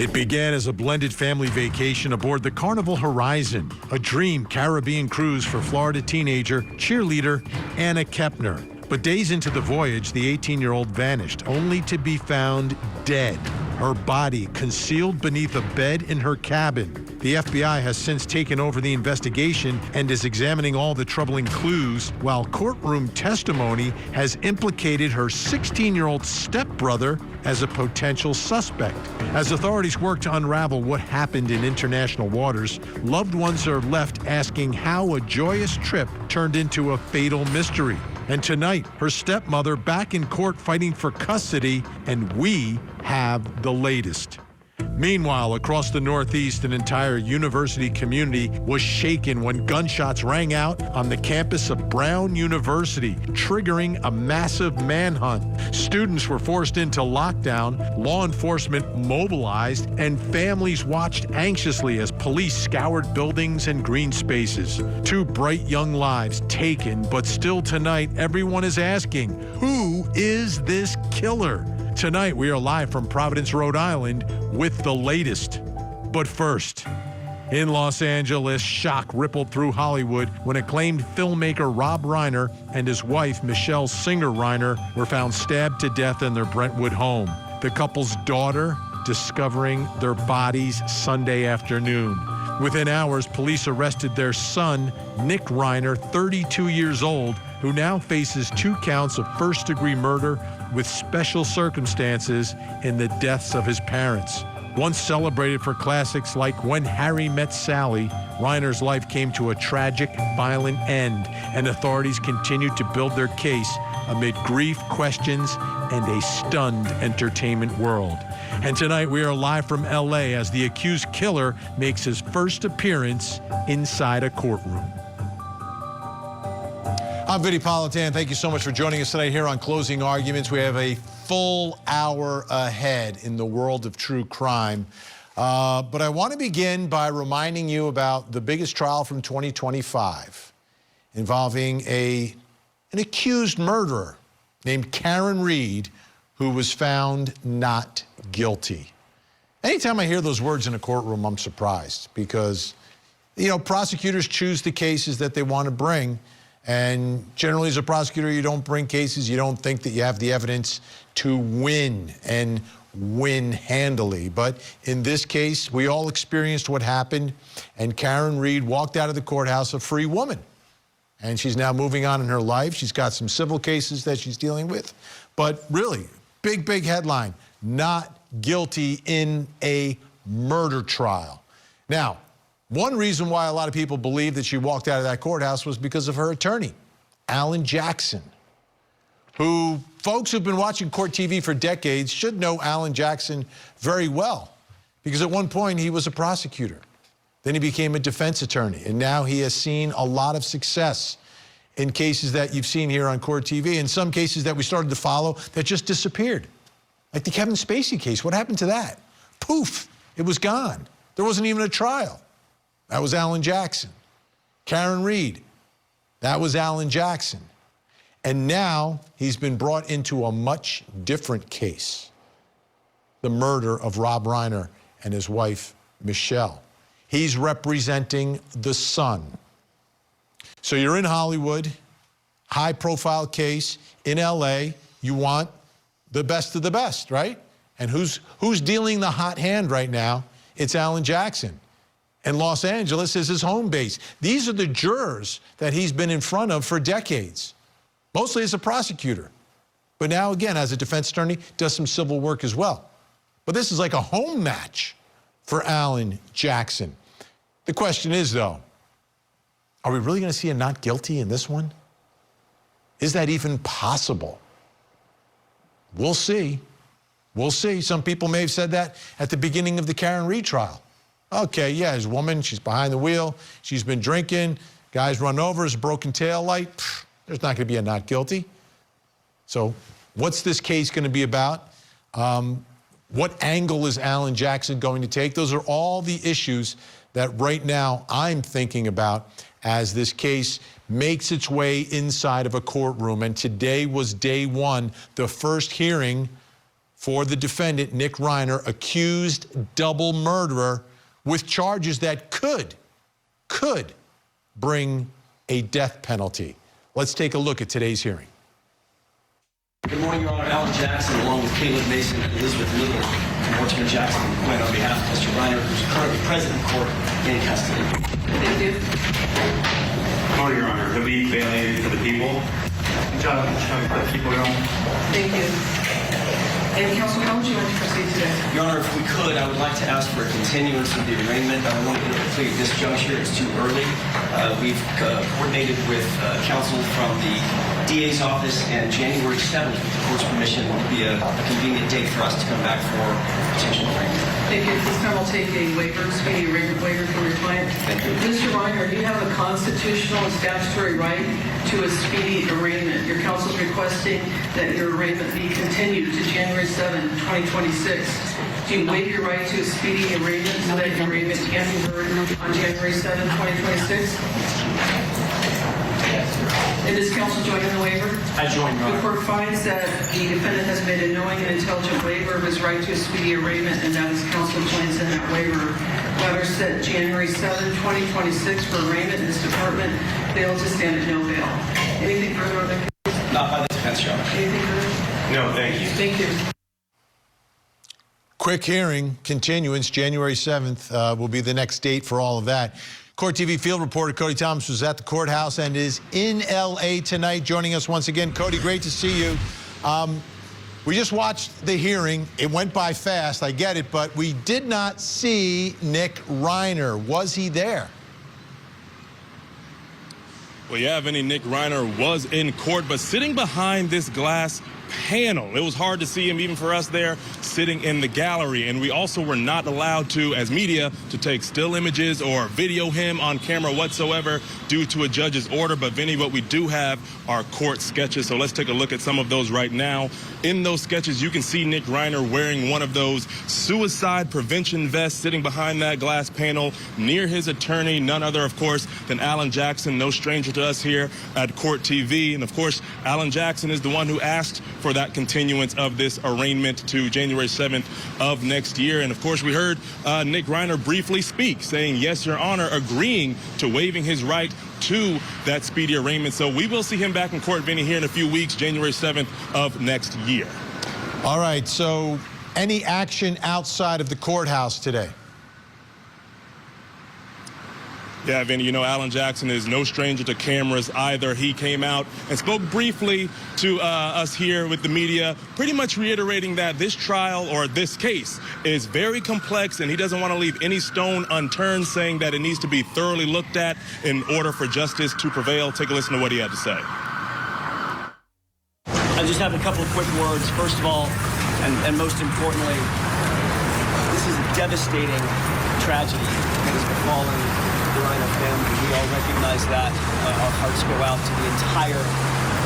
It began as a blended family vacation aboard the Carnival Horizon, a dream Caribbean cruise for Florida teenager cheerleader Anna Kepner. But days into the voyage, the 18-year-old vanished, only to be found dead, her body concealed beneath a bed in her cabin. The FBI has since taken over the investigation and is examining all the troubling clues, while courtroom testimony has implicated her 16-year-old stepbrother as a potential suspect. As authorities work to unravel what happened in international waters, loved ones are left asking how a joyous trip turned into a fatal mystery. And tonight, her stepmother back in court fighting for custody, and we have the latest. Meanwhile, across the Northeast, an entire university community was shaken when gunshots rang out on the campus of Brown University, triggering a massive manhunt. Students were forced into lockdown, law enforcement mobilized, and families watched anxiously as police scoured buildings and green spaces. 2 bright young lives taken, but still tonight, everyone is asking, who is this killer? Tonight, we are live from Providence, Rhode Island with the latest. But first, in Los Angeles, shock rippled through Hollywood when acclaimed filmmaker Rob Reiner and his wife, Michele Reiner, were found stabbed to death in their Brentwood home. The couple's daughter discovering their bodies Sunday afternoon. Within hours, police arrested their son, Nick Reiner, 32 years old, who now faces 2 counts of first-degree murder with special circumstances in the deaths of his parents. Once celebrated for classics like When Harry Met Sally, Reiner's life came to a tragic, violent end, and authorities continued to build their case amid grief, questions, and a stunned entertainment world. And tonight we are live from LA as the accused killer makes his first appearance inside a courtroom. I'm Vinny Politan. Thank you so much for joining us tonight here on Closing Arguments. We have a full hour ahead in the world of true crime. But I want to begin by reminding you about the biggest trial from 2025 involving an accused murderer named Karen Reed, who was found not guilty. Anytime I hear those words in a courtroom, I'm surprised because, prosecutors choose the cases that they want to bring. And generally, as a prosecutor, you don't bring cases you don't think that you have the evidence to win and win handily. But in this case, we all experienced what happened, and Karen Reed walked out of the courthouse a free woman. And she's now moving on in her life. She's got some civil cases that she's dealing with. But really, big headline, not guilty in a murder trial. Now, one reason why a lot of people believe that she walked out of that courthouse was because of her attorney, Alan Jackson, who folks who've been watching court TV for decades should know Alan Jackson very well, because at one point he was a prosecutor. Then he became a defense attorney, and now he has seen a lot of success in cases that you've seen here on court TV, and some cases that we started to follow that just disappeared. Like the Kevin Spacey case. What happened to that? Poof, it was gone. There wasn't even a trial. That was Alan Jackson. Karen Reed, that was Alan Jackson. And now he's been brought into a much different case, the murder of Rob Reiner and his wife, Michele. He's representing the son. So you're in Hollywood, high-profile case in LA. You want the best of the best, right? And who's dealing the hot hand right now? It's Alan Jackson. And Los Angeles is his home base. These are the jurors that he's been in front of for decades, mostly as a prosecutor. But now, again, as a defense attorney, does some civil work as well. But this is like a home match for Alan Jackson. The question is, though, are we really going to see a not guilty in this one? Is that even possible? We'll see. We'll see. Some people may have said that at the beginning of the Karen Reed trial. Okay, yeah, there's a woman, she's behind the wheel, she's been drinking, guys run over, there's a broken tail light. There's not going to be a not guilty. So what's this case going to be about? What angle is Alan Jackson going to take? Those are all the issues that right now I'm thinking about as this case makes its way inside of a courtroom. And today was day one, the first hearing for the defendant, Nick Reiner, accused double murderer with charges that could bring a death penalty. Let's take a look at today's hearing. Good morning, Your Honor. Alan Jackson, along with Caleb Mason and Elizabeth Little from Mortimer Jackson, went on behalf of Mr. Reiner, who's currently present in court in custody. Thank you. Good morning, Your Honor. Habib Bailey for the people. Thank you. And Counsel, how would you like to proceed today? Your Honor, if we could, I would like to ask for a continuance of the arraignment. I want to get a plea at this juncture. It's too early. We've coordinated with counsel from the DA's office, and January 7th, with the court's permission, would be a convenient date for us to come back for potential arraignment. Thank you. At this time, I'll take a waiver, speedy arraignment waiver from your client. Thank you. Mr. Reiner, do you have a constitutional and statutory right to a speedy arraignment? Your counsel is requesting that your arraignment be continued to January 7, 2026. Do you waive your right to a speedy arraignment so that your arraignment can be heard on January 7, 2026? And does counsel join in the waiver? I join, Your Honor. The court finds that the defendant has made a knowing and intelligent waiver of his right to a speedy arraignment, and that his counsel joins in that waiver. Letter set January 7, 2026 for arraignment in this department. Bail to stand at no bail. Anything further on that case? Not by the defense, Your Honor. Anything further? No, thank you. Thank you. Quick hearing, continuance, January 7th will be the next date for all of that. Court TV field reporter Cody Thomas was at the courthouse and is in L.A. tonight, joining us once again. Cody, great to see you. We just watched the hearing. It went by fast, I get it, but we did not see Nick Reiner. Was he there? Well, yeah, Vinny, Nick Reiner was in court, but sitting behind this glass panel. It was hard to see him, even for us there, sitting in the gallery. And we also were not allowed to, as media, to take still images or video him on camera whatsoever due to a judge's order. But, Vinny, what we do have are court sketches. So let's take a look at some of those right now. In those sketches, you can see Nick Reiner wearing one of those suicide prevention vests, sitting behind that glass panel near his attorney, none other, of course, than Alan Jackson, no stranger to us here at Court TV. And, of course, Alan Jackson is the one who asked for that continuance of this arraignment to January 7th of next year. And, of course, we heard Nick Reiner briefly speak, saying, yes, Your Honor, agreeing to waiving his right to that speedy arraignment. So we will see him back in court, Vinny, here in a few weeks, January 7th of next year. All right, so any action outside of the courthouse today? Yeah, Vinny, you know, Alan Jackson is no stranger to cameras either. He came out and spoke briefly to us here with the media, pretty much reiterating that this trial or this case is very complex and he doesn't want to leave any stone unturned, saying that it needs to be thoroughly looked at in order for justice to prevail. Take a listen to what he had to say. I just have a couple of quick words. First of all, and most importantly, this is a devastating tragedy that has befallen the Reiner family. We all recognize that. Our hearts go out to the entire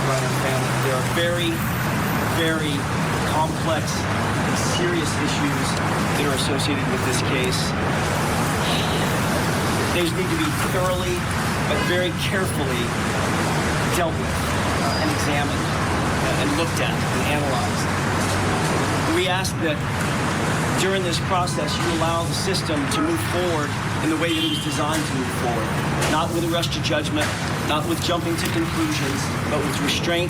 Reiner family. There are very, very complex and serious issues that are associated with this case. These need to be thoroughly but very carefully dealt with and examined and looked at and analyzed. We ask that during this process you allow the system to move forward in the way that it was designed to move forward. Not with a rush to judgment, not with jumping to conclusions, but with restraint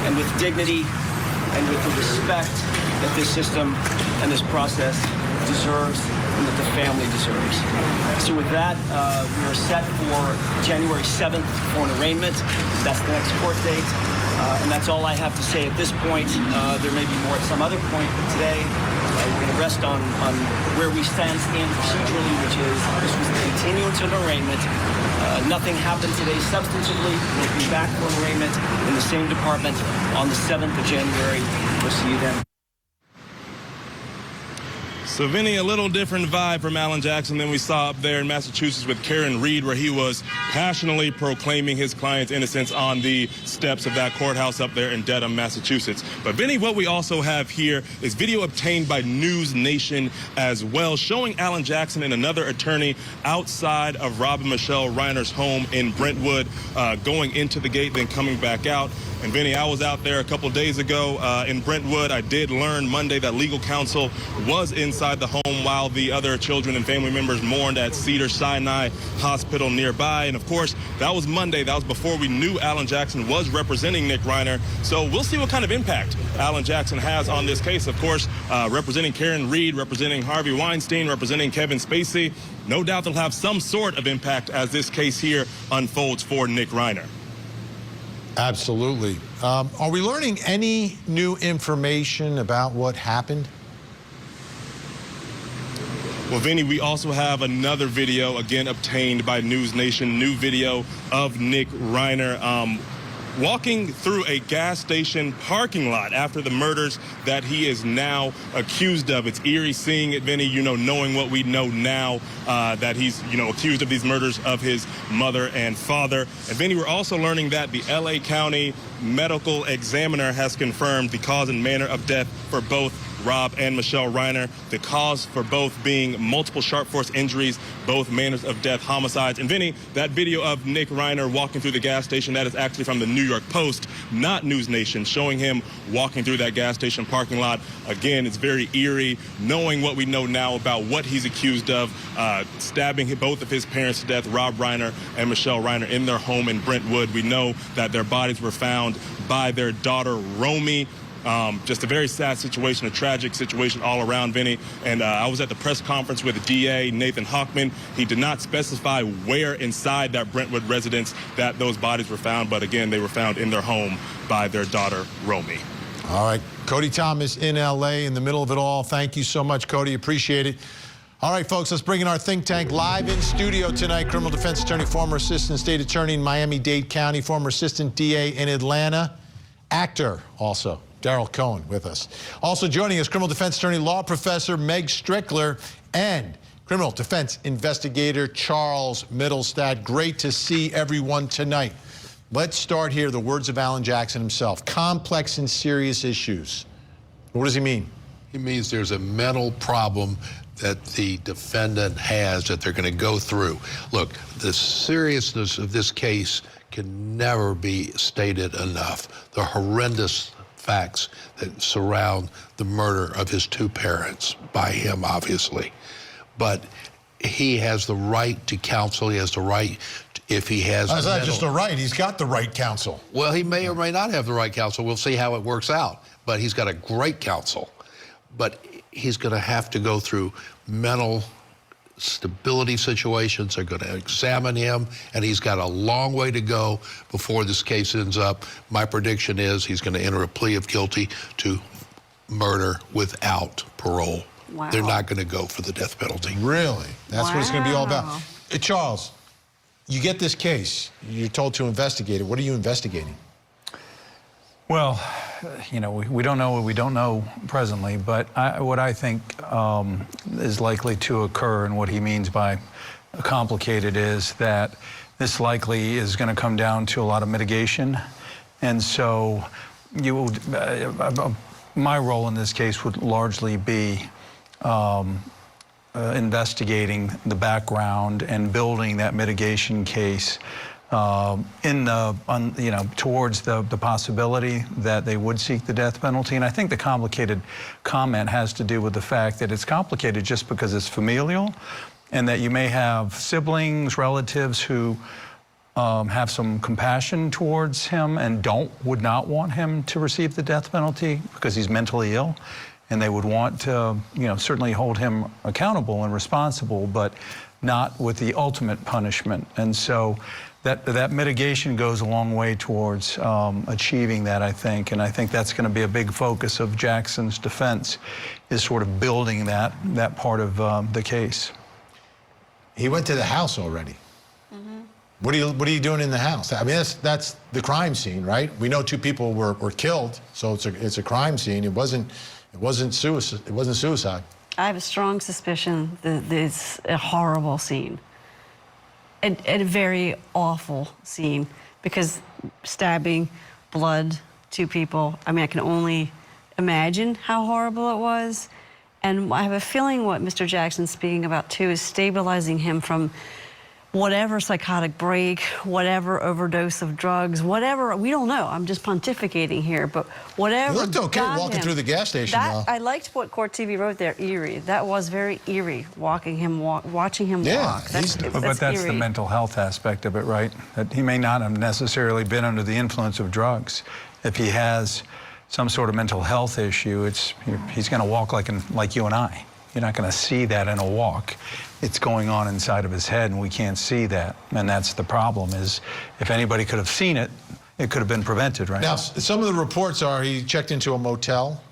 and with dignity and with the respect that this system and this process deserves and that the family deserves. So with that, we are set for January 7th for an arraignment. That's the next court date. And that's all I have to say at this point. There may be more at some other point, but today we're going to rest on where we stand procedurally, which is this was the continuance of arraignment. Nothing happened today substantively. We'll be back for arraignment in the same department on the 7th of January. We'll see you then. So, Vinny, a little different vibe from Alan Jackson than we saw up there in Massachusetts with Karen Reed, where he was passionately proclaiming his client's innocence on the steps of that courthouse up there in Dedham, Massachusetts. But, Vinny, what we also have here is video obtained by News Nation as well, showing Alan Jackson and another attorney outside of Rob and Michele Reiner's home in Brentwood, going into the gate, then coming back out. And Vinny, I was out there a couple days ago in Brentwood. I did learn Monday that legal counsel was inside the home while the other children and family members mourned at Cedars-Sinai Hospital nearby. And of course, that was Monday. That was before we knew Alan Jackson was representing Nick Reiner. So we'll see what kind of impact Alan Jackson has on this case. Of course, representing Karen Reed, representing Harvey Weinstein, representing Kevin Spacey. No doubt they'll have some sort of impact as this case here unfolds for Nick Reiner. Absolutely. Are we learning any new information about what happened? Well, Vinny, we also have another video, again, obtained by News Nation, new video of Nick Reiner walking through a gas station parking lot after the murders that he is now accused of. It's eerie seeing it, Vinny, knowing what we know now, that he's, accused of these murders of his mother and father. And Vinny, we're also learning that the LA County medical examiner has confirmed the cause and manner of death for both Rob and Michele Reiner. The cause for both being multiple sharp force injuries, both manners of death, homicides. And Vinny, that video of Nick Reiner walking through the gas station, that is actually from the New York Post, not News Nation, showing him walking through that gas station parking lot. Again, it's very eerie, knowing what we know now about what he's accused of, stabbing both of his parents to death, Rob Reiner and Michele Reiner, in their home in Brentwood. We know that their bodies were found by their daughter, Romy. Just a very sad situation, a tragic situation all around, Vinny. And I was at the press conference with DA Nathan Hochman. He did not specify where inside that Brentwood residence that those bodies were found, but again, they were found in their home by their daughter, Romy. All right, Cody Thomas in LA in the middle of it all. Thank you so much, Cody. Appreciate it. All right, folks, let's bring in our think tank live in studio tonight. Criminal defense attorney, former assistant state attorney in Miami-Dade County, former assistant DA in Atlanta, actor also. Daryl Cohen with us. Also joining us, criminal defense attorney, law professor Meg Strickler, and criminal defense investigator Charles Middlestad. Great to see everyone tonight. Let's start here, the words of Alan Jackson himself. Complex and serious issues. What does he mean? He means there's a mental problem that the defendant has that they're going to go through. Look, the seriousness of this case can never be stated enough. The horrendous facts that surround the murder of his two parents, by him, obviously. But he has the right to counsel. He has the right, if he has... That's not just a right. He's got the right counsel. Well, he may or may not have the right counsel. We'll see how it works out. But he's got a great counsel. But he's going to have to go through mental stability situations. Are going to examine him, and he's got a long way to go before this case ends up. My prediction is he's going to enter a plea of guilty to murder without parole. Wow. They're not going to go for the death penalty. Really? That's what it's going to be all about. Wow. Charles, you get this case. You're told to investigate it. What are you investigating? Well, we don't know what we don't know presently, but what I think is likely to occur, and what he means by complicated, is that this likely is going to come down to a lot of mitigation. And so my role in this case would largely be investigating the background and building that mitigation case towards the possibility that they would seek the death penalty. And I think the complicated comment has to do with the fact that it's complicated just because it's familial, and that you may have siblings, relatives who have some compassion towards him and would not want him to receive the death penalty because he's mentally ill, and they would want to, certainly hold him accountable and responsible, but not with the ultimate punishment. And so that mitigation goes a long way towards achieving that, I think. And I think that's going to be a big focus of Jackson's defense, is sort of building that part of the case. He went to the house already. Mm-hmm. What are you doing in the house? I mean, that's the crime scene, right? We know two people were killed, so it's a crime scene. It wasn't suicide. It wasn't suicide. I have a strong suspicion that it's a horrible scene. A very awful scene, because stabbing, blood, two people. I mean, I can only imagine how horrible it was. And I have a feeling what Mr. Jackson's speaking about, too, is stabilizing him from whatever psychotic break, whatever overdose of drugs, whatever, we don't know. I'm just pontificating here, but whatever. You looked okay got walking him, through the gas station, though. I liked what Court TV wrote there, eerie. That was very eerie, watching him walk. Yeah, But that's eerie. the mental health aspect of it, right? That he may not have necessarily been under the influence of drugs. If he has some sort of mental health issue, he's going to walk like you and I. You're not going to see that in a walk. It's going on inside of his head, and we can't see that. And that's the problem, is if anybody could have seen it, it could have been prevented, right? Now, some of the reports are he checked into a motel.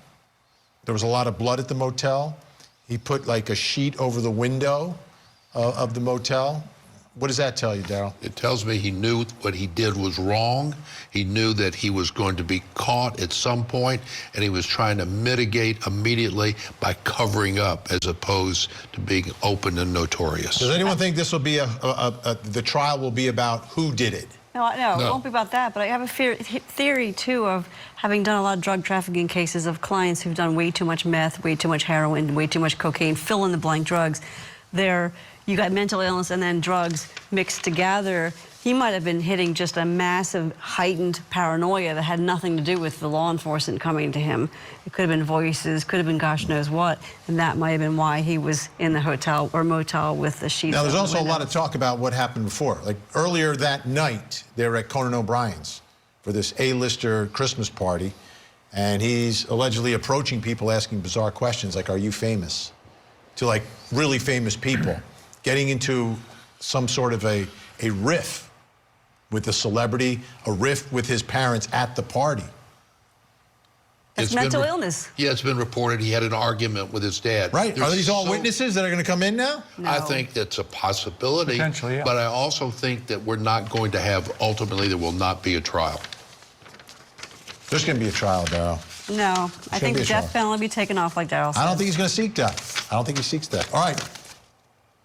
There was a lot of blood at the motel. He put like a sheet over the window of the motel. What does that tell you, Daryl? It tells me he knew what he did was wrong. He knew that he was going to be caught at some point, and he was trying to mitigate immediately by covering up as opposed to being open and notorious. Does anyone think this will be the trial will be about who did it? No, it won't be about that, but I have a theory, too, of having done a lot of drug trafficking cases of clients who've done way too much meth, way too much heroin, way too much cocaine, fill in the blank drugs. You got mental illness and then drugs mixed together. He might have been hitting just a massive heightened paranoia that had nothing to do with the law enforcement coming to him. It could have been voices, could have been gosh knows what, and that might have been why he was in the hotel or motel with the sheets. Now, there's also a lot of talk about what happened before. Like earlier that night, they were at Conan O'Brien's for this A-lister Christmas party, and he's allegedly approaching people asking bizarre questions like, are you famous? To like really famous people, getting into some sort of a riff with the celebrity, a riff with his parents at the party. It's mental illness. Yeah, it's been reported he had an argument with his dad. Right. Are these all witnesses that are going to come in now? No. I think that's a possibility. Potentially, yeah. But I also think that we're not going to have, ultimately, there will not be a trial. There's going to be a trial, Daryl. No, I think be the a death trial. penalty will be taken off, like Daryl said. I don't think he's going to seek death. I don't think he seeks death. All right.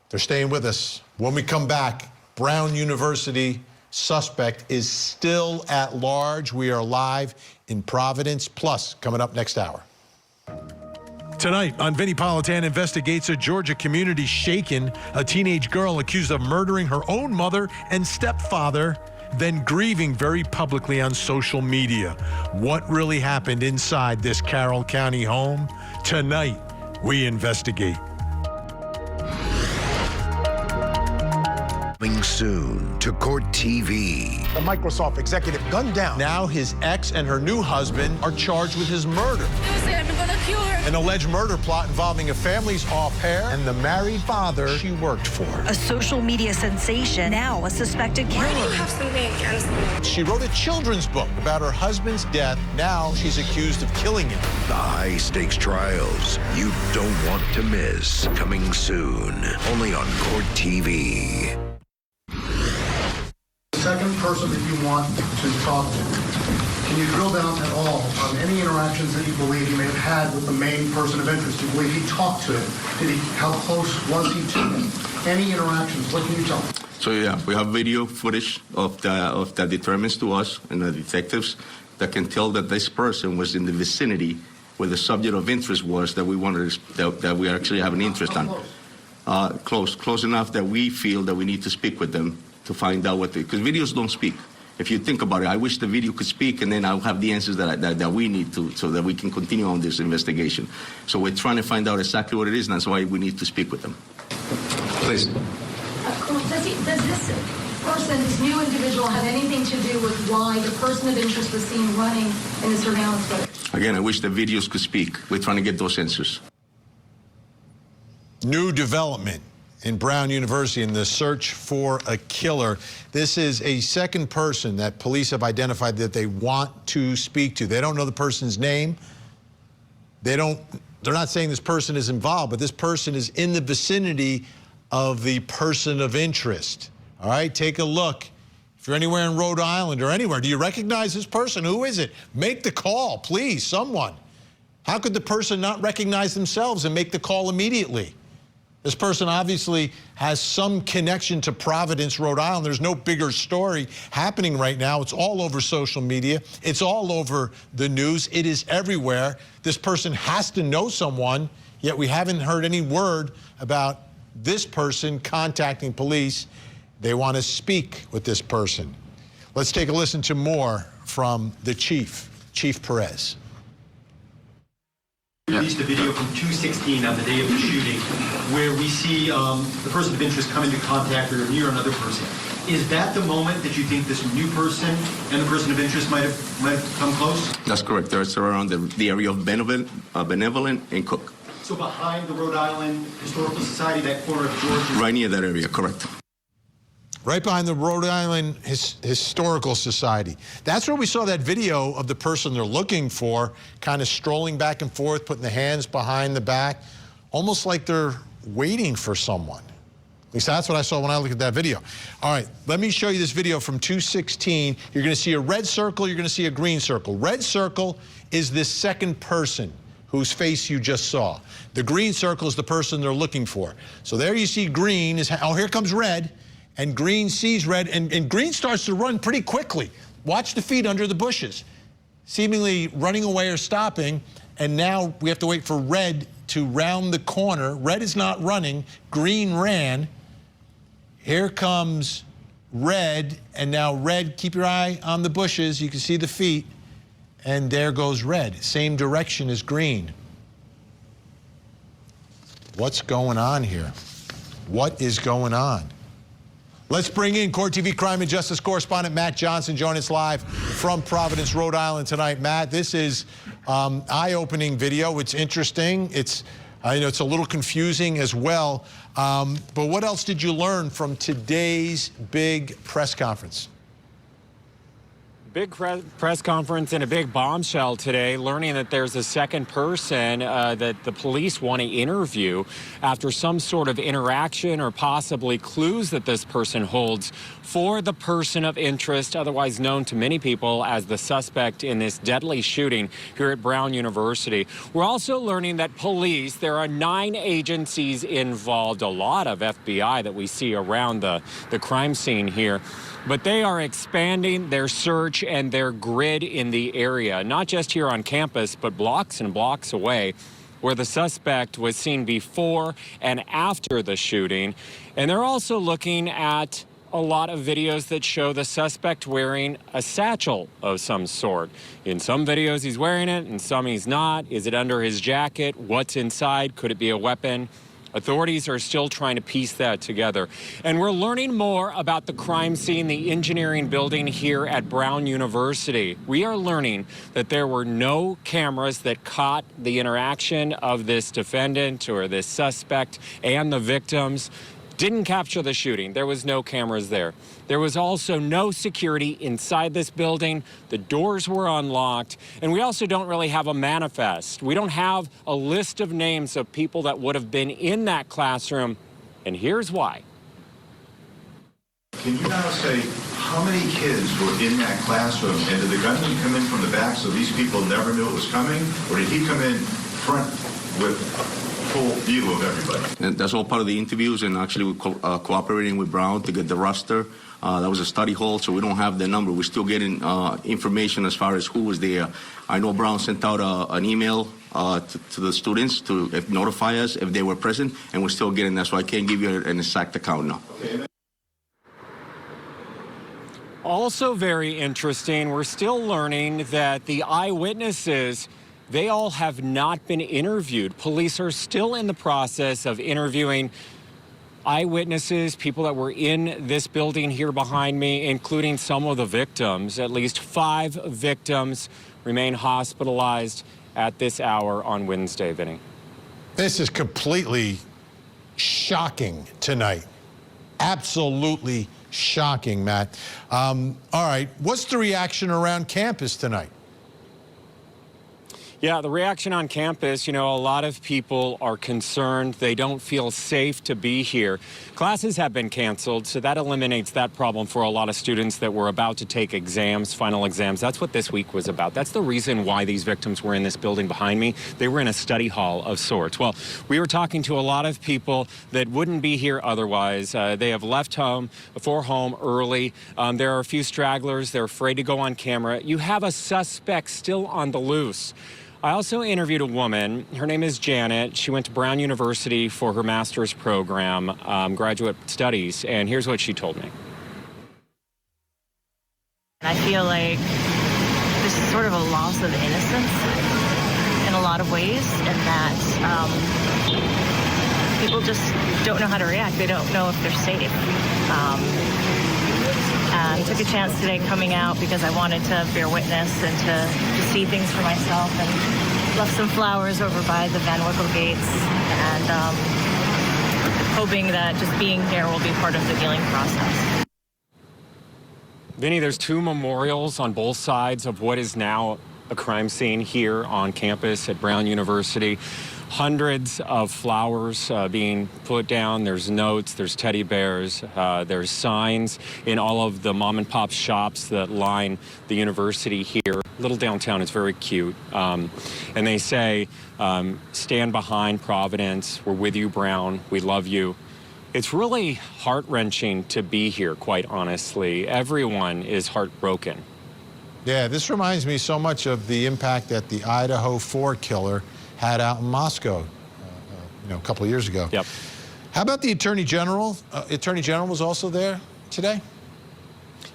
They're staying with us. When we come back, Brown University suspect is still at large. We are live in Providence. Plus, coming up next hour. Tonight on Vinnie Politan Investigates, a Georgia community shaken. A teenage girl accused of murdering her own mother and stepfather, then grieving very publicly on social media. What really happened inside this Carroll County home? Tonight, we investigate. Coming soon to Court TV. The Microsoft executive gunned down. Now his ex and her new husband are charged with his murder. I'm gonna kill her. An alleged murder plot involving a family's au pair and the married father she worked for. A social media sensation, now a suspected killer. Why do you have something against me? She wrote a children's book about her husband's death. Now she's accused of killing him. The high-stakes trials you don't want to miss. Coming soon, only on Court TV. Second person that you want to talk to, can you drill down at all on any interactions that you believe you may have had with the main person of interest? Do you believe he talked to him? How close was he to him? Any interactions? What can you tell me? So yeah, we have video footage of that determines to us and the detectives that can tell that this person was in the vicinity where the subject of interest was that we wanted that we actually have an interest on. Close enough that we feel that we need to speak with them to find out because videos don't speak. If you think about it, I wish the video could speak, and then I'll have the answers that we need to, so that we can continue on this investigation. So we're trying to find out exactly what it is, and that's why we need to speak with them. Please. Does this person, this new individual, have anything to do with why the person of interest was seen running in the surveillance footage? Again, I wish the videos could speak. We're trying to get those answers. New development in Brown University in the search for a killer. This is a second person that police have identified that they want to speak to. They don't know the person's name. They're not saying this person is involved, but this person is in the vicinity of the person of interest. All right, take a look. If you're anywhere in Rhode Island or anywhere, do you recognize this person? Who is it? Make the call, please, someone. How could the person not recognize themselves and make the call immediately? This person obviously has some connection to Providence, Rhode Island. There's no bigger story happening right now. It's all over social media. It's all over the news. It is everywhere. This person has to know someone, yet we haven't heard any word about this person contacting police. They want to speak with this person. Let's take a listen to more from the chief, Chief Perez. We released a video from 216 on the day of the shooting where we see the person of interest come into contact or near another person. Is that the moment that you think this new person and the person of interest might have come close? That's correct. They're around the area of Benevolent and Cook. So behind the Rhode Island Historical Society, that corner of George? Right near that area, correct. Right behind the Rhode Island Historical Society. That's where we saw that video of the person they're looking for, kind of strolling back and forth, putting the hands behind the back, almost like they're waiting for someone. At least that's what I saw when I looked at that video. All right, let me show you this video from 216. You're going to see a red circle, you're going to see a green circle. Red circle is this second person whose face you just saw. The green circle is the person they're looking for. So there you see green, oh, here comes red. And green sees red, and green starts to run pretty quickly. Watch the feet under the bushes, seemingly running away or stopping, and now we have to wait for red to round the corner. Red is not running, green ran. Here comes red, and now red, keep your eye on the bushes, you can see the feet, and there goes red, same direction as green. What's going on here? What is going on? Let's bring in Court TV crime and justice correspondent Matt Johnson, joining us live from Providence, Rhode Island tonight. Matt, this is eye-opening video. It's interesting. It's it's a little confusing as well. But what else did you learn from today's big press conference? Big press conference and a big bombshell today, learning that there's a second person that the police want to interview after some sort of interaction or possibly clues that this person holds for the person of interest, otherwise known to many people as the suspect in this deadly shooting here at Brown University. We're also learning that police, there are 9 agencies involved, a lot of FBI that we see around the crime scene here. But they are expanding their search and their grid in the area, not just here on campus, but blocks and blocks away, where the suspect was seen before and after the shooting. And they're also looking at a lot of videos that show the suspect wearing a satchel of some sort. In some videos he's wearing it, in some he's not. Is it under his jacket? What's inside? Could it be a weapon? Authorities are still trying to piece that together. And we're learning more about the crime scene, the engineering building here at Brown University. We are learning that there were no cameras that caught the interaction of this defendant or this suspect and the victims. Didn't capture the shooting. There was no cameras there. There was also no security inside this building. The doors were unlocked. And we also don't really have a manifest. We don't have a list of names of people that would have been in that classroom. And here's why. Can you now say how many kids were in that classroom? And did the gunman come in from the back so these people never knew it was coming? Or did he come in front with full view of everybody? And that's all part of the interviews, and actually we're cooperating with Brown to get the roster. That was a study hall, so we don't have the number. We're still getting information as far as who was there. I know Brown sent out an email to the students to notify us if they were present, and we're still getting that, so I can't give you an exact account now. Okay. Also very interesting, we're still learning that the eyewitnesses, they all have not been interviewed. Police are still in the process of interviewing eyewitnesses, people that were in this building here behind me, including some of the victims. At least 5 victims remain hospitalized at this hour on Wednesday, Vinny. This is completely shocking tonight. Absolutely shocking, Matt. All right, what's the reaction around campus tonight? Yeah, the reaction on campus, a lot of people are concerned. They don't feel safe to be here. Classes have been canceled, so that eliminates that problem for a lot of students that were about to take exams, final exams. That's what this week was about. That's the reason why these victims were in this building behind me. They were in a study hall of sorts. Well, we were talking to a lot of people that wouldn't be here otherwise. They have left home early. There are a few stragglers. They're afraid to go on camera. You have a suspect still on the loose. I also interviewed a woman. Her name is Janet. She went to Brown University for her master's program, graduate studies, and here's what she told me. I feel like this is sort of a loss of innocence in a lot of ways, and that people just don't know how to react. They don't know if they're safe. I took a chance today coming out because I wanted to bear witness and to see things for myself, and left some flowers over by the Van Wickle gates, and hoping that just being here will be part of the healing process. Vinny, there's 2 memorials on both sides of what is now a crime scene here on campus at Brown University. Hundreds of flowers being put down. There's notes, there's teddy bears, there's signs in all of the mom and pop shops that line the university here. Little downtown is very cute. And they say, stand behind Providence. We're with you, Brown. We love you. It's really heart-wrenching to be here, quite honestly. Everyone is heartbroken. Yeah, this reminds me so much of the impact that the Idaho 4 killer had out in Moscow, a couple of years ago. Yep. How about the Attorney General? Attorney General was also there today?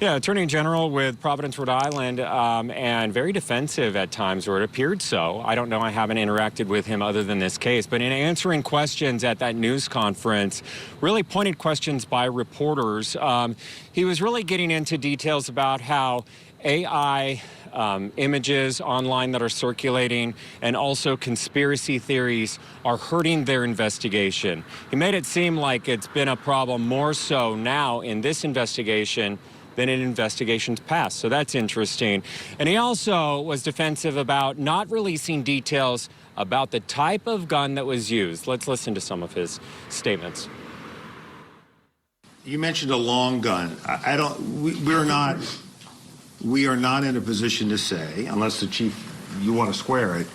Yeah, Attorney General with Providence, Rhode Island, and very defensive at times, or it appeared so. I don't know, I haven't interacted with him other than this case, but in answering questions at that news conference, really pointed questions by reporters, he was really getting into details about how AI images online that are circulating and also conspiracy theories are hurting their investigation. He made it seem like it's been a problem more so now in this investigation than in investigations past. So that's interesting. And he also was defensive about not releasing details about the type of gun that was used. Let's listen to some of his statements. You mentioned a long gun. We are not in a position to say, unless the chief, you want to square it,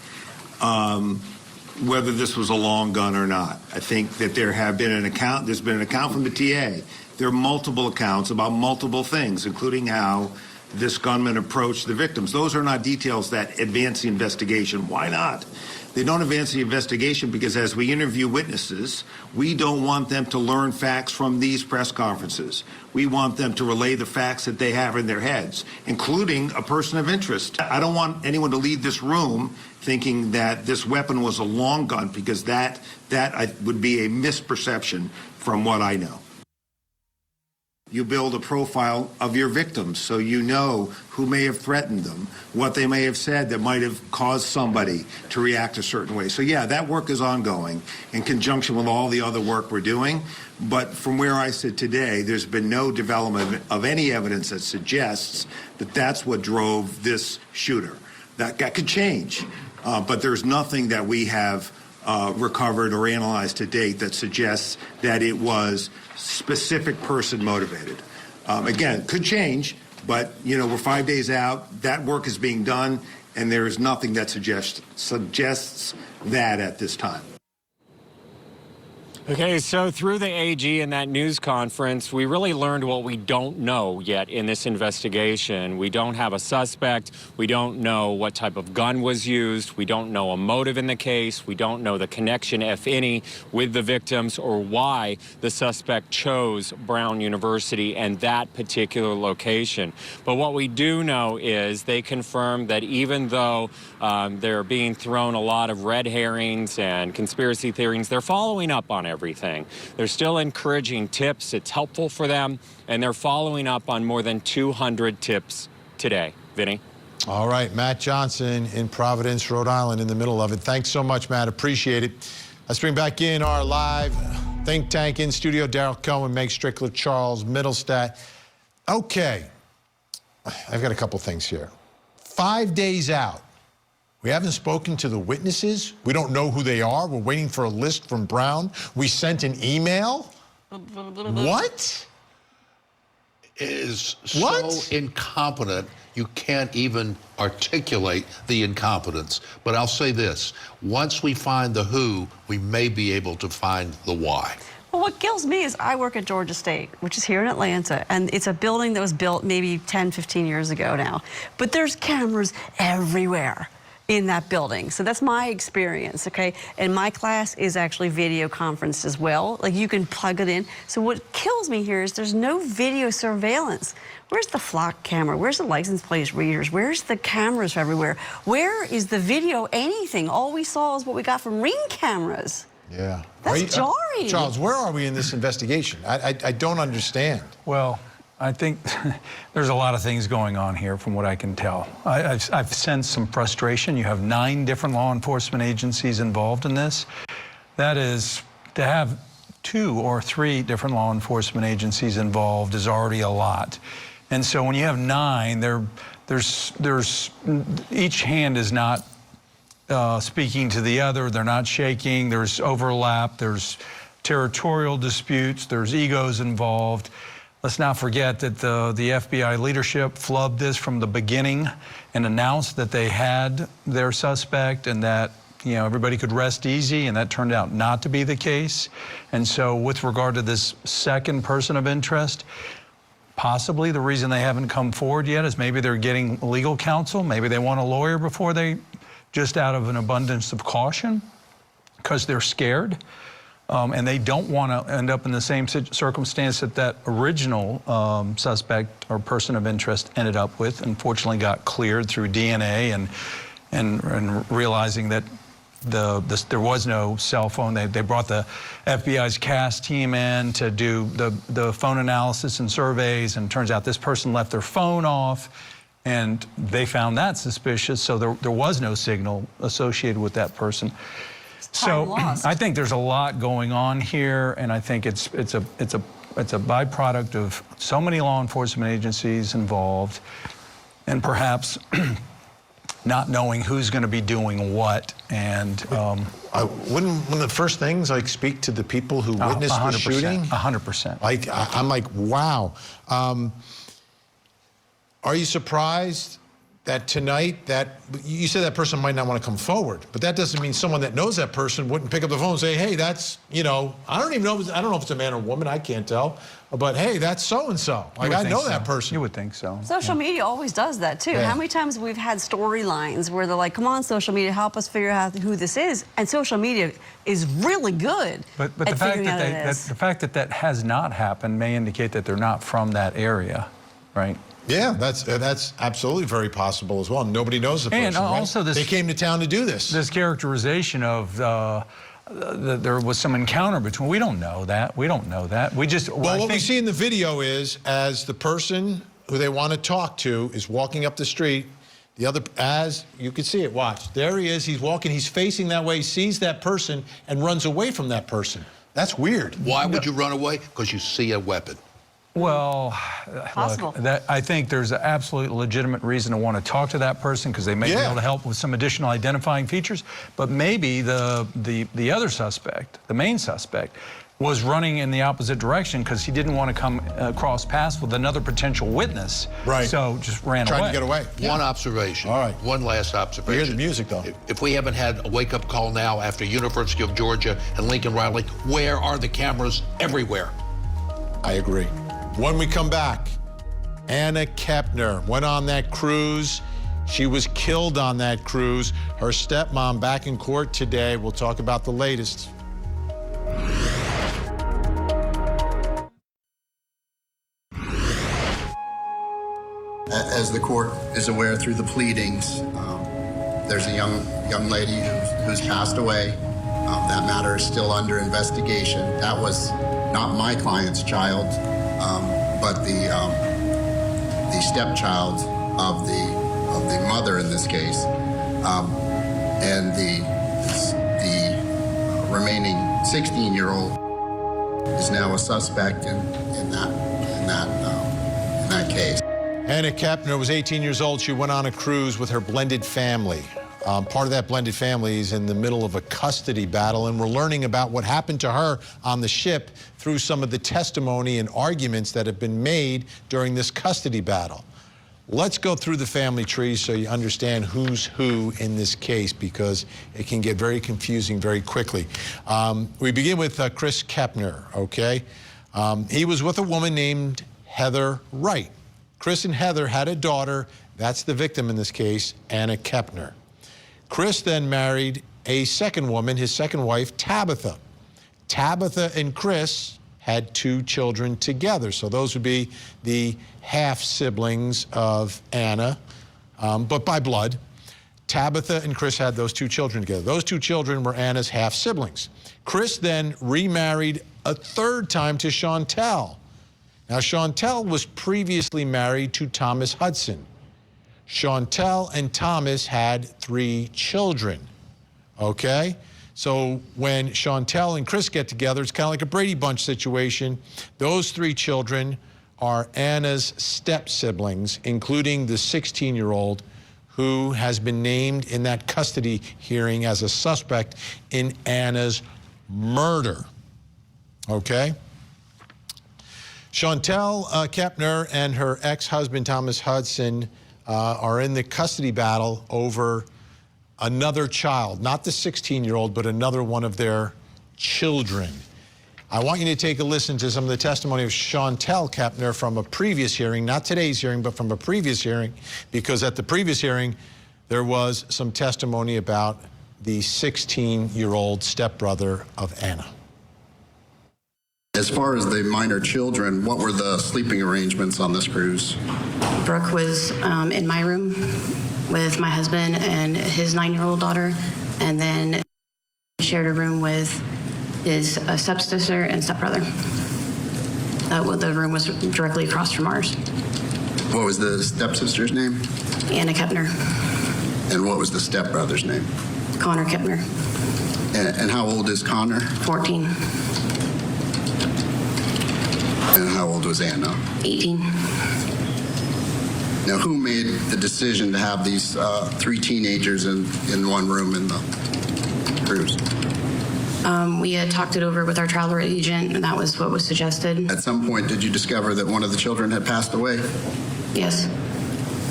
whether this was a long gun or not. I think that there's been an account from the TA. There are multiple accounts about multiple things, including how this gunman approached the victims. Those are not details that advance the investigation. Why not? They don't advance the investigation because as we interview witnesses, we don't want them to learn facts from these press conferences. We want them to relay the facts that they have in their heads, including a person of interest. I don't want anyone to leave this room thinking that this weapon was a long gun, because that would be a misperception from what I know. You build a profile of your victims so you know who may have threatened them, what they may have said that might have caused somebody to react a certain way. So yeah, that work is ongoing in conjunction with all the other work we're doing. But from where I sit today, there's been no development of any evidence that suggests that that's what drove this shooter. That could change, but there's nothing that we have recovered or analyzed to date that suggests that it was specific person motivated. Again, could change, but we're 5 days out. That work is being done, and there is nothing that suggests that at this time. Okay, so through the AG and that news conference, we really learned what we don't know yet in this investigation. We don't have a suspect. We don't know what type of gun was used. We don't know a motive in the case. We don't know the connection, if any, with the victims or why the suspect chose Brown University and that particular location. But what we do know is they confirmed that even though they're being thrown a lot of red herrings and conspiracy theories, they're following up on everything. They're still encouraging tips. It's helpful for them, and they're following up on more than 200 tips today. Vinny? All right, Matt Johnson in Providence, Rhode Island, in the middle of it. Thanks so much, Matt. Appreciate it. Let's bring back in our live think tank in studio. Daryl Cohen, Meg Strickler, Charles Middlestat. Okay, I've got a couple things here. 5 days out. We haven't spoken to the witnesses. We don't know who they are. We're waiting for a list from Brown. We sent an email. What? Is so incompetent, you can't even articulate the incompetence. But I'll say this, once we find the who, we may be able to find the why. Well, what kills me is I work at Georgia State, which is here in Atlanta, and it's a building that was built maybe 10, 15 years ago now. But there's cameras everywhere. in that building. So that's my experience, okay? And my class is actually video conferenced as well. Like, you can plug it in. So what kills me here is there's no video surveillance. Where's the flock camera? Where's the license plate readers? Where's the cameras everywhere? Where is the video anything? All we saw is what we got from Ring cameras. Yeah. That's jarring. Charles, where are we in this investigation? I don't understand. Well, I think there's a lot of things going on here from what I can tell. I've sensed some frustration. You have 9 different law enforcement agencies involved in this. That is, to have 2 or 3 different law enforcement agencies involved is already a lot. And so when you have 9, there's each hand is not speaking to the other. They're not shaking. There's overlap. There's territorial disputes. There's egos involved. Let's not forget that the FBI leadership flubbed this from the beginning and announced that they had their suspect and that, you know, everybody could rest easy, and that turned out not to be the case. And so with regard to this second person of interest, possibly the reason they haven't come forward yet is maybe they're getting legal counsel. Maybe they want a lawyer before they, just out of an abundance of caution, because they're scared. And they don't want to end up in the same circumstance that that original suspect or person of interest ended up with. Unfortunately, got cleared through DNA and realizing that there was no cell phone. They brought the FBI's CAS team in to do the phone analysis and surveys, and it turns out this person left their phone off, and they found that suspicious. So there was no signal associated with that person. So I think there's a lot going on here, and I think it's a byproduct of so many law enforcement agencies involved, and perhaps not knowing who's going to be doing what. And wouldn't one of the first things like speak to the people who witnessed the shooting? 100%. Like I'm like, wow. Are you surprised that tonight, that you said that person might not want to come forward, but that doesn't mean someone that knows that person wouldn't pick up the phone and say, hey, that's, you know, I don't know if it's a man or a woman, I can't tell, but hey, that's so-and-so. Like, I know that person. You would think so. Social media always does that too. Yeah. How many times we've had storylines where they're like, come on, social media, help us figure out who this is. And social media is really good But at the fact figuring out who it that is. the fact that that has not happened may indicate that they're not from that area, right? Yeah, that's absolutely very possible as well. Nobody knows the person. And also right? They came to town to do this. This characterization of there was some encounter between. We don't know that. We don't know that. We just. Well, what we see in the video is as the person who they want to talk to is walking up the street, the other, as you can see it, watch. There he is. He's walking. He's facing that way. Sees that person and runs away from that person. That's weird. Why would you run away? Because you see a weapon. Well, Possible. look, I think there's an absolute legitimate reason to want to talk to that person because they may be able to help with some additional identifying features. But maybe the other suspect, the main suspect, was running in the opposite direction because he didn't want to come cross paths with another potential witness. Right. So just ran away. Trying to get away. One observation. All right. One last observation. We hear the music, though. If we haven't had a wake-up call now after University of Georgia and Lincoln Riley, where are the cameras? Everywhere. I agree. When we come back, Anna Kepner went on that cruise. She was killed on that cruise. Her stepmom back in court today. We'll talk about the latest. As the court is aware through the pleadings, there's a young lady who's passed away. That matter is still under investigation. That was not my client's child, but the stepchild of the mother in this case, and the remaining 16-year-old is now a suspect in that case. Anna Kepner was 18 years old. She went on a cruise with her blended family. Part of that blended family is in the middle of a custody battle, and we're learning about what happened to her on the ship through some of the testimony and arguments that have been made during this custody battle. Let's go through the family tree so you understand who's who in this case, because it can get very confusing very quickly. We begin with Chris Kepner, okay? He was with a woman named Heather Wright. Chris and Heather had a daughter. That's the victim in this case, Anna Kepner. Chris then married a second woman, his second wife, Tabitha. Tabitha and Chris had 2 children together. So those would be the half-siblings of Anna, but by blood. Tabitha and Chris had those 2 children together. Those 2 children were Anna's half-siblings. Chris then remarried a 3rd time to Chantel. Now, Chantel was previously married to Thomas Hudson. Chantel and Thomas had 3 children, okay? So when Chantel and Chris get together, it's kind of like a Brady Bunch situation. Those 3 children are Anna's step-siblings, including the 16-year-old who has been named in that custody hearing as a suspect in Anna's murder, okay? Chantel Kepner and her ex-husband, Thomas Hudson, are in the custody battle over another child, not the 16-year-old, but another one of their children. I want you to take a listen to some of the testimony of Chantel Kepner from a previous hearing, not today's hearing, but from a previous hearing, because at the previous hearing, there was some testimony about the 16-year-old stepbrother of Anna. As far as the minor children, what were the sleeping arrangements on this cruise? Brooke was in my room with my husband and his 9-year-old daughter, and then shared a room with his stepsister and stepbrother. The room was directly across from ours. What was the stepsister's name? Anna Kepner. And what was the stepbrother's name? Connor Kepner. And how old is Connor? 14. And how old was Anna? 18. Now, who made the decision to have these 3 teenagers in one room in the cruise? We had talked it over with our travel agent, and that was what was suggested. At some point, did you discover that one of the children had passed away? Yes.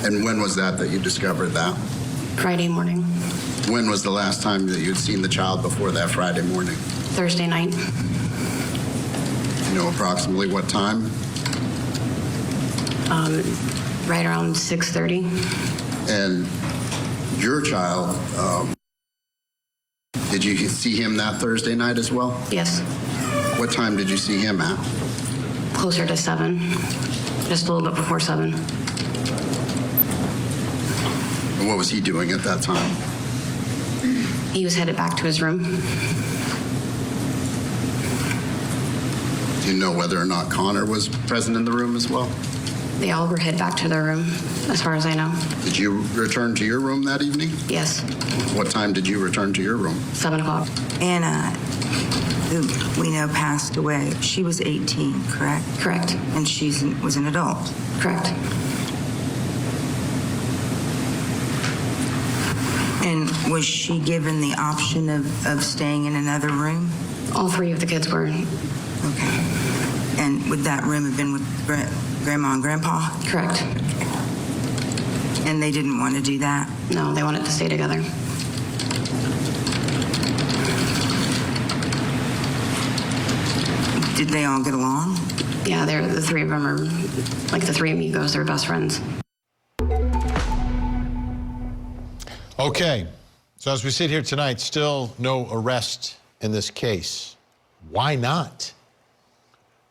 And when was that you discovered that? Friday morning. When was the last time that you'd seen the child before that Friday morning? Thursday night. You know approximately what time? Right around 6:30. And your child, did you see him that Thursday night as well? Yes. What time did you see him at? Closer to 7. Just a little bit before 7. And what was he doing at that time? He was headed back to his room. Do you know whether or not Connor was present in the room as well? They all were headed back to their room, as far as I know. Did you return to your room that evening? Yes. What time did you return to your room? 7 o'clock. Anna, who we know passed away, she was 18, correct? Correct. And she was an adult? Correct. And was she given the option of staying in another room? All 3 of the kids were. Okay. And would that room have been with Grandma and Grandpa? Correct. And they didn't want to do that? No, they wanted to stay together. Did they all get along? Yeah, the 3 of them are like the 3 amigos. They're best friends. Okay, so as we sit here tonight, still no arrest in this case. Why not?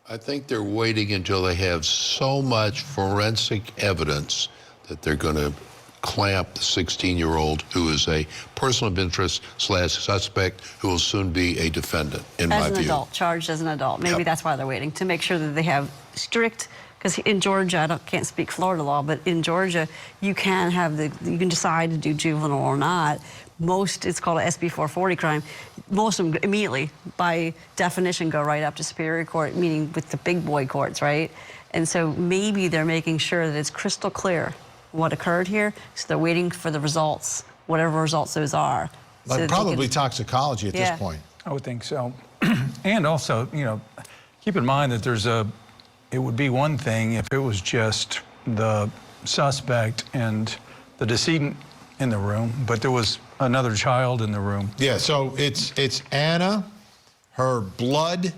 I think they're waiting until they have so much forensic evidence that they're going to clamp the 16-year-old who is a person of interest / suspect who will soon be a defendant, in my view. As an adult, charged as an adult. Maybe that's why they're waiting, to make sure that they have strict, because in Georgia, I can't speak Florida law, but in Georgia, you can decide to do juvenile or not. Most, it's called a SB 440 crime. Most of them immediately, by definition, go right up to Superior Court, meaning with the big boy courts, right? And so maybe they're making sure that it's crystal clear what occurred here, so they're waiting for the results, whatever results those are. But so probably toxicology at this point. I would think so. And also, you know, keep in mind that it would be one thing if it was just the suspect and the decedent in the room, but there was another child in the room. Yeah, so it's Anna, her blood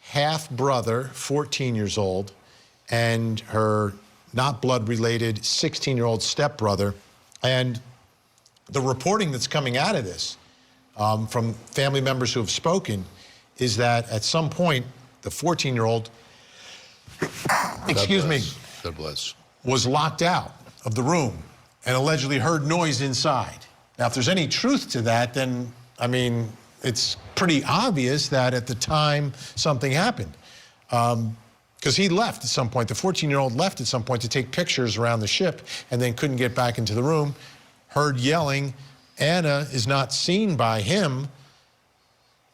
half-brother, 14 years old, and her not blood-related 16-year-old stepbrother. And the reporting that's coming out of this from family members who have spoken is that at some point, the 14-year-old, excuse me, God bless, was locked out of the room and allegedly heard noise inside. Now, if there's any truth to that, then, I mean, it's pretty obvious that at the time something happened. Because he left at some point. The 14-year-old left at some point to take pictures around the ship and then couldn't get back into the room, heard yelling. Anna is not seen by him,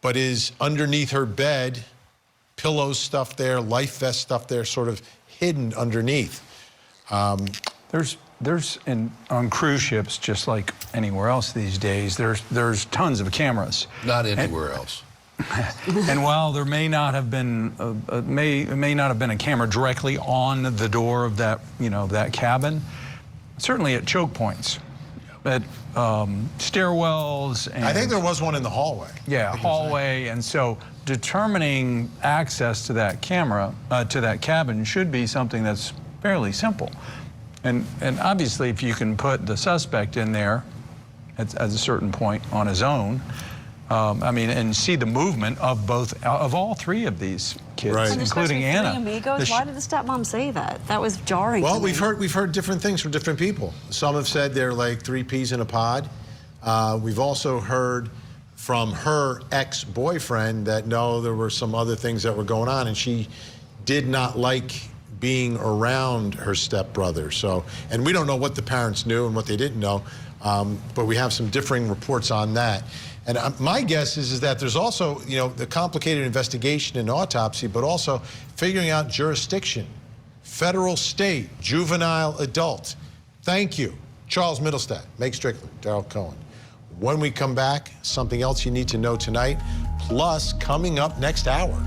but is underneath her bed, pillows stuffed there, life vest stuffed there, sort of hidden underneath. There's on cruise ships, just like anywhere else these days, there's tons of cameras. Not anywhere else. And while there may not have been may not have been a camera directly on the door of that that cabin, certainly at choke points, at stairwells. And I think there was one in the hallway. Yeah, hallway, and so determining access to that camera to that cabin should be something that's fairly simple. And obviously, if you can put the suspect in there at a certain point on his own, I mean, and see the movement of all three of these kids, right, including Anna. Amigos. Why did the stepmom say that? That was jarring. Well, to me. we've heard different things from different people. Some have said they're like 3 peas in a pod. We've also heard from her ex-boyfriend that no, there were some other things that were going on, and she did not like being around her stepbrother. So, and we don't know what the parents knew and what they didn't know, but we have some differing reports on that. And my guess is that there's also, the complicated investigation and autopsy, but also figuring out jurisdiction, federal, state, juvenile, adult. Thank you, Charles Middlestat, Meg Strickland, Darrell Cohen. When we come back, something else you need to know tonight, plus coming up next hour.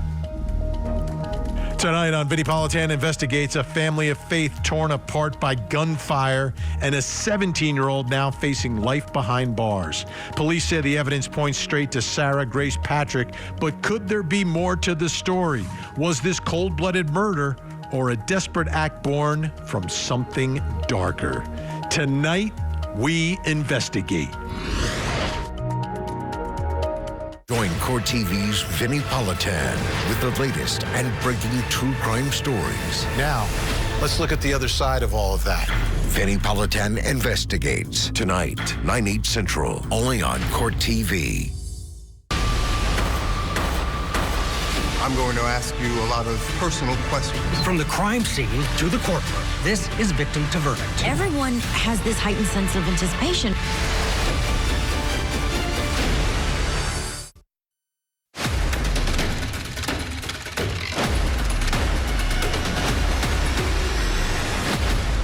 Tonight on Vinnie Politan Investigates, a family of faith torn apart by gunfire and a 17-year-old now facing life behind bars. Police say the evidence points straight to Sarah Grace Patrick, but could there be more to the story? Was this cold-blooded murder or a desperate act born from something darker? Tonight, we investigate. Join Court TV's Vinnie Politan with the latest and breaking true crime stories. Now, let's look at the other side of all of that. Vinnie Politan Investigates, tonight, 9/8 Central, only on Court TV. I'm going to ask you a lot of personal questions. From the crime scene to the courtroom, this is victim to verdict. Everyone has this heightened sense of anticipation.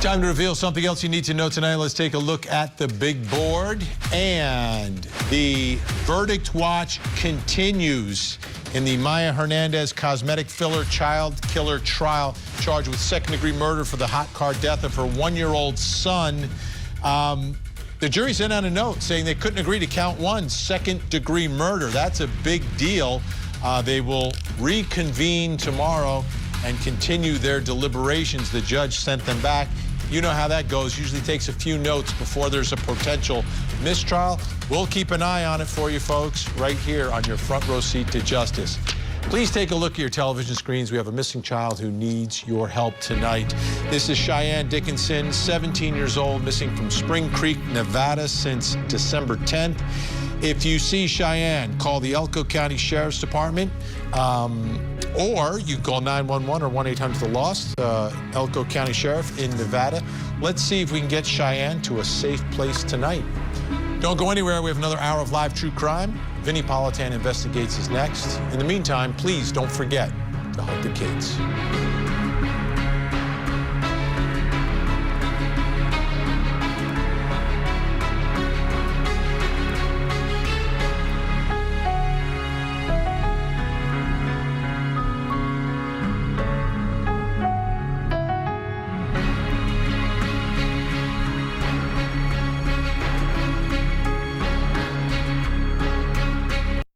Time to reveal something else you need to know tonight. Let's take a look at the big board. And the verdict watch continues in the Maya Hernandez cosmetic filler child killer trial, charged with second-degree murder for the hot car death of her 1-year-old son. The jury sent out a note saying they couldn't agree to count 1, second-degree murder. That's a big deal. They will reconvene tomorrow and continue their deliberations. The judge sent them back. You know how that goes. Usually takes a few notes before there's a potential mistrial. We'll keep an eye on it for you folks right here on your front row seat to justice. Please take a look at your television screens. We have a missing child who needs your help tonight. This is Cheyenne Dickinson, 17 years old, missing from Spring Creek, Nevada since December 10th. If you see Cheyenne, call the Elko County Sheriff's Department, or you can call 911 or 1-800-THE-LOST, Elko County Sheriff in Nevada. Let's see if we can get Cheyenne to a safe place tonight. Don't go anywhere. We have another hour of live true crime. Vinnie Politan Investigates is next. In the meantime, please don't forget to hug the kids.